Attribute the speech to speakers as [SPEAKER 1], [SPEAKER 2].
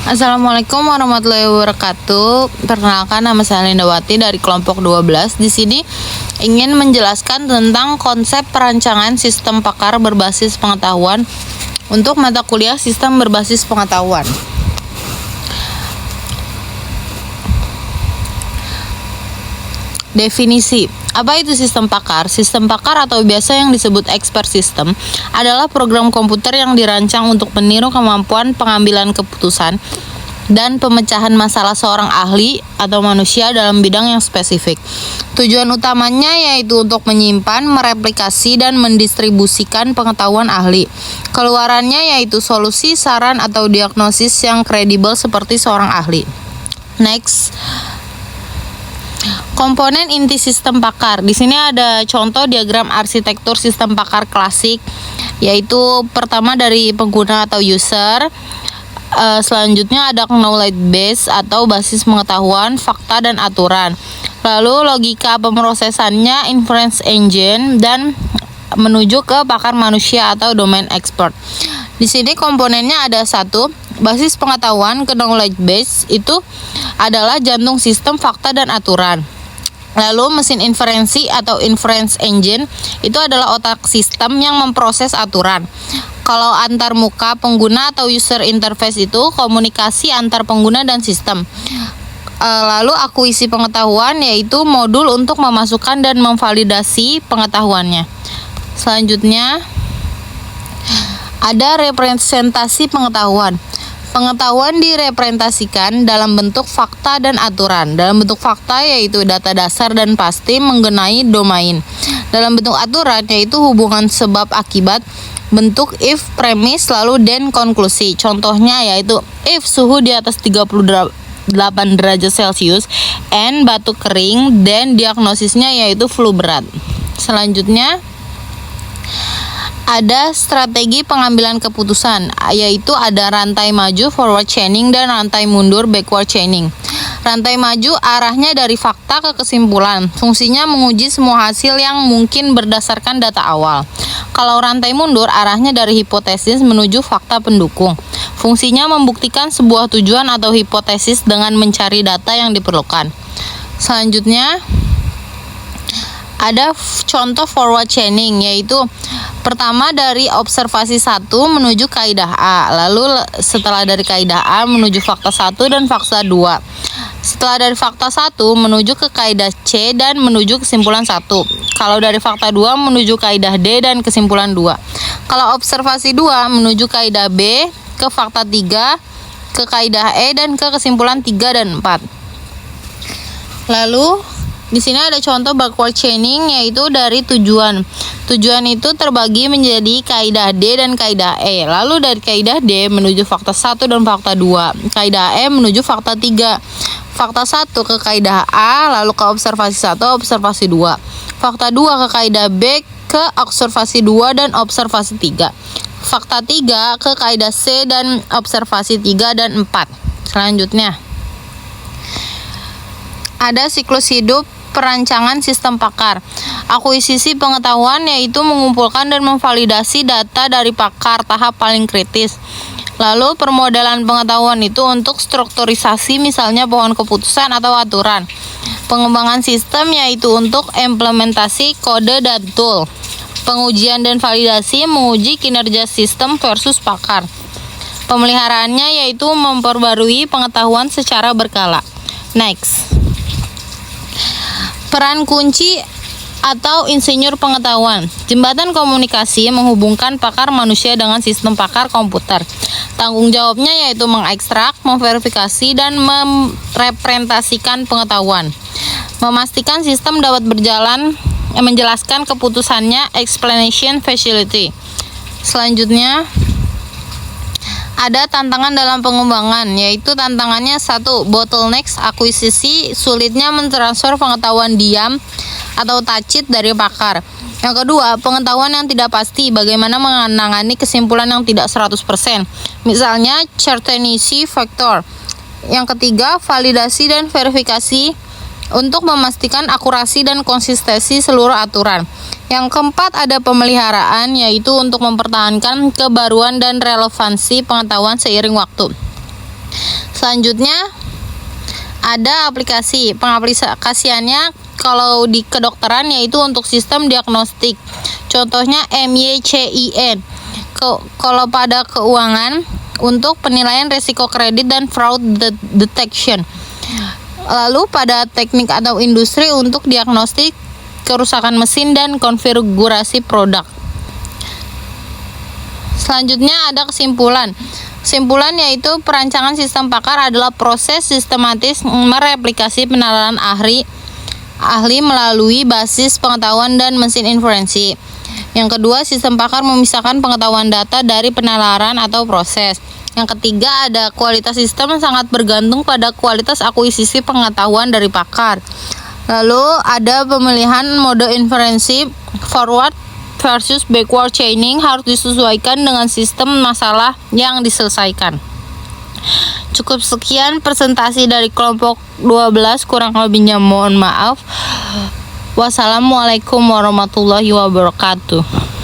[SPEAKER 1] Assalamualaikum warahmatullahi wabarakatuh. Perkenalkan, nama saya Lindawati dari kelompok 12. Di sini ingin menjelaskan tentang konsep perancangan sistem pakar berbasis pengetahuan untuk mata kuliah sistem berbasis pengetahuan. Definisi. Apa itu sistem pakar? Sistem pakar atau biasa yang disebut expert system adalah program komputer yang dirancang untuk meniru kemampuan pengambilan keputusan dan pemecahan masalah seorang ahli atau manusia dalam bidang yang spesifik. Tujuan utamanya yaitu untuk menyimpan, mereplikasi, dan mendistribusikan pengetahuan ahli. Keluarannya yaitu solusi, saran, atau diagnosis yang kredibel seperti seorang ahli. Next. Komponen inti sistem pakar. Di sini ada contoh diagram arsitektur sistem pakar klasik, yaitu pertama dari pengguna atau user. Selanjutnya ada knowledge base atau basis pengetahuan, fakta, dan aturan. Lalu logika pemrosesannya, inference engine, dan menuju ke pakar manusia atau domain expert. Di sini komponennya ada satu, basis pengetahuan ke knowledge base itu adalah jantung sistem fakta dan aturan. Lalu mesin inferensi atau inference engine itu adalah otak sistem yang memproses aturan. Kalau antar muka pengguna atau user interface itu komunikasi antar pengguna dan sistem. Lalu akuisisi pengetahuan yaitu modul untuk memasukkan dan memvalidasi pengetahuannya. Selanjutnya ada representasi pengetahuan. Pengetahuan direpresentasikan dalam bentuk fakta dan aturan. Dalam bentuk fakta yaitu data dasar dan pasti mengenai domain. Dalam bentuk aturan yaitu hubungan sebab akibat, bentuk if, premis, lalu then, konklusi. Contohnya yaitu if suhu di atas 38 derajat Celcius and batuk kering, then diagnosisnya yaitu flu berat. Selanjutnya ada strategi pengambilan keputusan, yaitu ada rantai maju forward chaining dan rantai mundur backward chaining. Rantai maju arahnya dari fakta ke kesimpulan, fungsinya menguji semua hasil yang mungkin berdasarkan data awal. Kalau rantai mundur arahnya dari hipotesis menuju fakta pendukung, fungsinya membuktikan sebuah tujuan atau hipotesis dengan mencari data yang diperlukan. Selanjutnya ada contoh forward chaining, yaitu pertama dari observasi 1 menuju kaidah A, lalu setelah dari kaidah A menuju fakta 1 dan fakta 2. Setelah dari fakta 1 menuju ke kaidah C dan menuju kesimpulan 1. Kalau dari fakta 2 menuju kaidah D dan kesimpulan 2. Kalau observasi 2 menuju kaidah B, ke fakta 3, ke kaidah E dan ke kesimpulan 3 dan 4. Lalu di sini ada contoh backward chaining, yaitu dari tujuan. Tujuan itu terbagi menjadi kaidah D dan kaidah E. Lalu dari kaidah D menuju fakta 1 dan fakta 2. Kaidah E menuju fakta 3. Fakta 1 ke kaidah A, lalu ke observasi 1, observasi 2. Fakta 2 ke kaidah B, ke observasi 2 dan observasi 3. Fakta 3 ke kaidah C dan observasi 3 dan 4. Selanjutnya ada siklus hidup perancangan sistem pakar. Akuisisi pengetahuan yaitu mengumpulkan dan memvalidasi data dari pakar tahap paling kritis. Lalu permodalan pengetahuan itu untuk strukturisasi misalnya pohon keputusan atau aturan. Pengembangan sistem yaitu untuk implementasi kode dan tool. Pengujian dan validasi menguji kinerja sistem versus pakar. Pemeliharaannya yaitu memperbarui pengetahuan secara berkala. Next. Peran kunci atau insinyur pengetahuan. Jembatan komunikasi menghubungkan pakar manusia dengan sistem pakar komputer. Tanggung jawabnya yaitu mengekstrak, memverifikasi, dan merepresentasikan pengetahuan. Memastikan sistem dapat menjelaskan keputusannya, explanation facility. Selanjutnya ada tantangan dalam pengembangan, yaitu tantangannya 1. Bottlenecks akuisisi, sulitnya mentransfer pengetahuan diam atau tacit dari pakar. Yang kedua, pengetahuan yang tidak pasti, bagaimana menangani kesimpulan yang tidak 100%. Misalnya, certainty factor. Yang ketiga, validasi dan verifikasi untuk memastikan akurasi dan konsistensi seluruh aturan. Yang keempat ada pemeliharaan, yaitu untuk mempertahankan kebaruan dan relevansi pengetahuan seiring waktu. Selanjutnya ada aplikasi. Pengaplikasiannya kalau di kedokteran yaitu untuk sistem diagnostik. Contohnya MYCIN. Kalau pada keuangan untuk penilaian risiko kredit dan fraud detection. Lalu pada teknik atau industri untuk diagnostik kerusakan mesin dan konfigurasi produk. Selanjutnya ada kesimpulan. Kesimpulan yaitu perancangan sistem pakar adalah proses sistematis mereplikasi penalaran ahli melalui basis pengetahuan dan mesin inferensi. Yang kedua, sistem pakar memisahkan pengetahuan data dari penalaran atau proses. Yang ketiga, ada kualitas sistem sangat bergantung pada kualitas akuisisi pengetahuan dari pakar. Lalu ada pemilihan mode inferensi forward versus backward chaining harus disesuaikan dengan sistem masalah yang diselesaikan. Cukup sekian presentasi dari kelompok 12, kurang lebihnya mohon maaf. Wassalamualaikum warahmatullahi wabarakatuh.